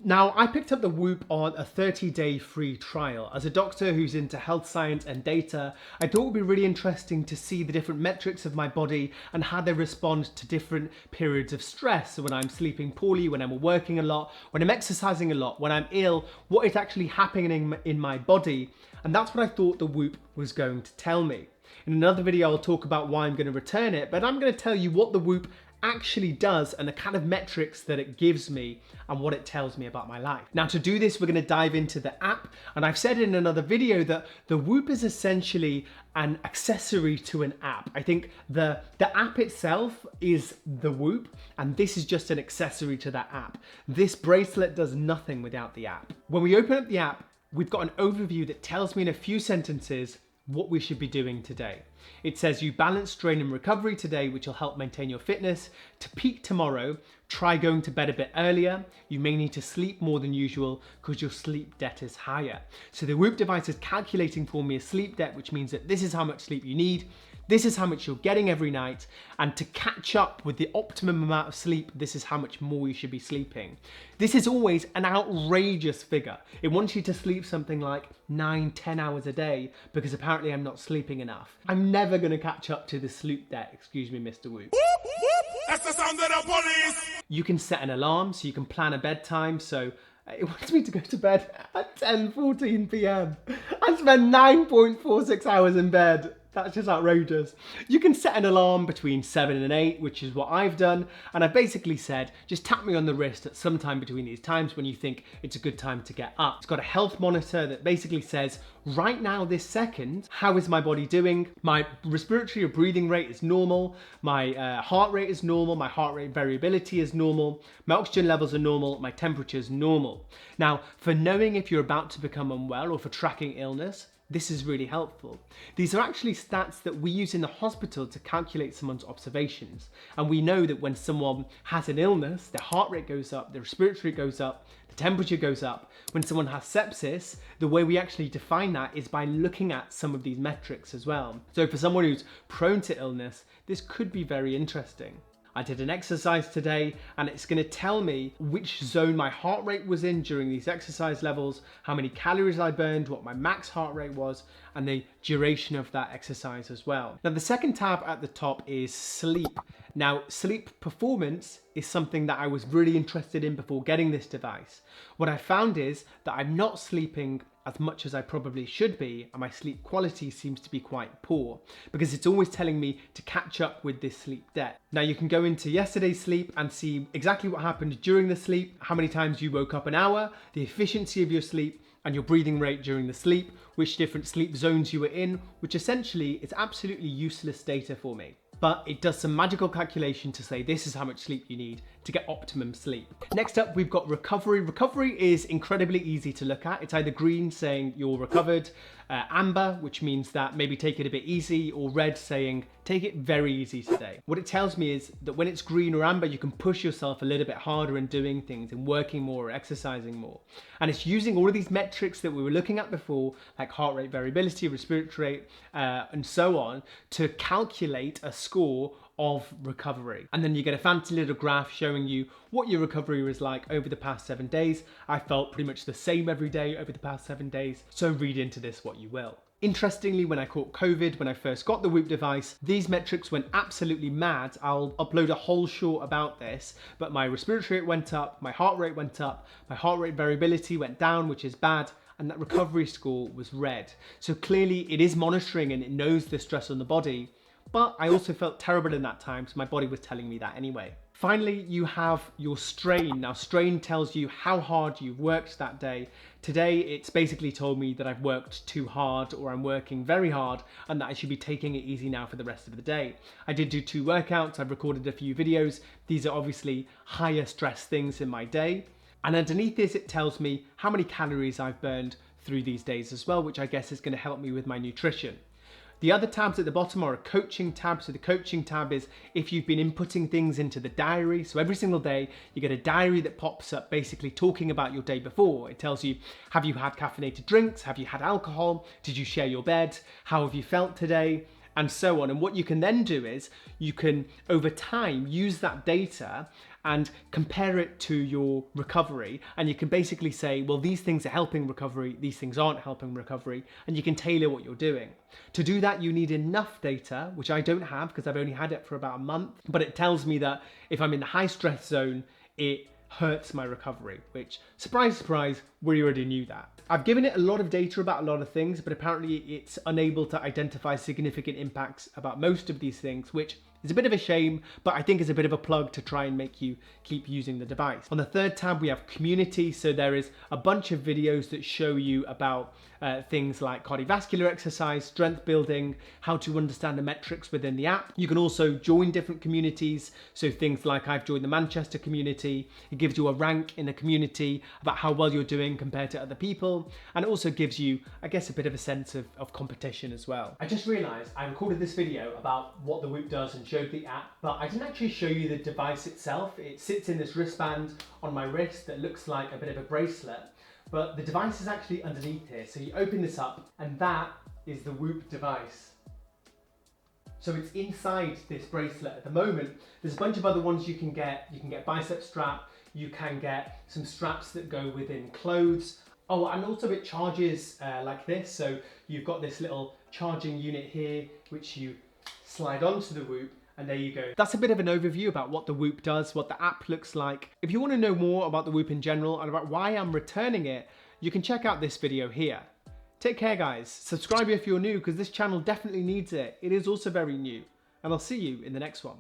Now, I picked up the Whoop on a 30-day free trial. As a doctor who's into health science and data, I thought it would be really interesting to see the different metrics of my body and how they respond to different periods of stress. So when I'm sleeping poorly, when I'm working a lot, when I'm exercising a lot, when I'm ill, what is actually happening in my body. And that's what I thought the Whoop was going to tell me. In another video, I'll talk about why I'm going to return it, but I'm going to tell you what the Whoop actually does and the kind of metrics that it gives me and what it tells me about my life. Now, to do this, we're going to dive into the app, and I've said in another video that the Whoop is essentially an accessory to an app. I think the app itself is the Whoop, and this is just an accessory to that app. This bracelet does nothing without the app. When we open up the app, we've got an overview that tells me in a few sentences what we should be doing today. It says you balance strain and recovery today, which will help maintain your fitness. To peak tomorrow, try going to bed a bit earlier. You may need to sleep more than usual because your sleep debt is higher. So the Whoop device is calculating for me a sleep debt, which means that this is how much sleep you need. This is how much you're getting every night, and to catch up with the optimum amount of sleep, this is how much more you should be sleeping. This is always an outrageous figure. It wants you to sleep something like 9-10 hours a day because apparently I'm not sleeping enough. I'm never gonna catch up to the sleep debt, excuse me, Mr. Whoop. That's the sound of the police! You can set an alarm, so you can plan a bedtime, so it wants me to go to bed at 10:14 p.m. I spend 9.46 hours in bed. That's just outrageous. You can set an alarm between 7 and 8, which is what I've done. And I basically said, just tap me on the wrist at some time between these times when you think it's a good time to get up. It's got a health monitor that basically says, right now, this second, how is my body doing? My respiratory or breathing rate is normal. My heart rate is normal. My heart rate variability is normal. My oxygen levels are normal. My temperature is normal. Now, for knowing if you're about to become unwell or for tracking illness, this is really helpful. These are actually stats that we use in the hospital to calculate someone's observations. And we know that when someone has an illness, their heart rate goes up, their respiratory goes up, the temperature goes up. When someone has sepsis, the way we actually define that is by looking at some of these metrics as well. So for someone who's prone to illness, this could be very interesting. I did an exercise today, and it's going to tell me which zone my heart rate was in during these exercise levels, how many calories I burned, what my max heart rate was, and the duration of that exercise as well. Now, the second tab at the top is sleep. Now, sleep performance is something that I was really interested in before getting this device. What I found is that I'm not sleeping as much as I probably should be, and my sleep quality seems to be quite poor because it's always telling me to catch up with this sleep debt. Now, you can go into yesterday's sleep and see exactly what happened during the sleep, how many times you woke up an hour, the efficiency of your sleep, and your breathing rate during the sleep, which different sleep zones you were in, which essentially is absolutely useless data for me. But it does some magical calculation to say this is how much sleep you need to get optimum sleep. Next up, we've got recovery. Recovery is incredibly easy to look at. It's either green saying you're recovered, amber, which means that maybe take it a bit easy, or red saying take it very easy today. What it tells me is that when it's green or amber, you can push yourself a little bit harder in doing things and working more or exercising more. And it's using all of these metrics that we were looking at before, like heart rate variability, respiratory rate, and so on, to calculate a score of recovery. And then you get a fancy little graph showing you what your recovery was like over the past 7 days. I felt pretty much the same every day over the past 7 days, so read into this what you will. Interestingly, when I caught COVID, when I first got the Whoop device, these metrics went absolutely mad. I'll upload a whole short about this, but my respiratory rate went up, my heart rate went up, my heart rate variability went down, which is bad, and that recovery score was red. So clearly it is monitoring and it knows the stress on the body, but I also felt terrible in that time, so my body was telling me that anyway. Finally, you have your strain. Now, strain tells you how hard you've worked that day. Today, it's basically told me that I've worked too hard, or I'm working very hard, and that I should be taking it easy now for the rest of the day. I did do 2 workouts, I've recorded a few videos. These are obviously higher stress things in my day. And underneath this, it tells me how many calories I've burned through these days as well, which I guess is going to help me with my nutrition. The other tabs at the bottom are a coaching tab. So the coaching tab is if you've been inputting things into the diary. So every single day you get a diary that pops up basically talking about your day before. It tells you, have you had caffeinated drinks? Have you had alcohol? Did you share your bed? How have you felt today? And so on. And what you can then do is you can, over time, use that data and compare it to your recovery. And you can basically say, well, these things are helping recovery, these things aren't helping recovery, and you can tailor what you're doing. To do that, you need enough data, which I don't have because I've only had it for about a month, but it tells me that if I'm in the high stress zone, it hurts my recovery, which, surprise, surprise, we already knew that. I've given it a lot of data about a lot of things, but apparently it's unable to identify significant impacts about most of these things, which is a bit of a shame, but I think is a bit of a plug to try and make you keep using the device. On the third tab, we have community. So there is a bunch of videos that show you about things like cardiovascular exercise, strength building, how to understand the metrics within the app. You can also join different communities. So things like I've joined the Manchester community. It gives you a rank in the community about how well you're doing compared to other people. And it also gives you, I guess, a bit of a sense of competition as well. I just realized I recorded this video about what the Whoop does and showed the app, but I didn't actually show you the device itself. It sits in this wristband on my wrist that looks like a bit of a bracelet, but the device is actually underneath here. So you open this up and that is the Whoop device. So it's inside this bracelet at the moment. There's a bunch of other ones you can get. You can get bicep strap, you can get some straps that go within clothes. Oh, and also it charges like this. So you've got this little charging unit here, which you slide onto the Whoop, and there you go. That's a bit of an overview about what the Whoop does, what the app looks like. If you want to know more about the Whoop in general and about why I'm returning it, you can check out this video here. Take care, guys. Subscribe if you're new, because this channel definitely needs it. It is also very new. And I'll see you in the next one.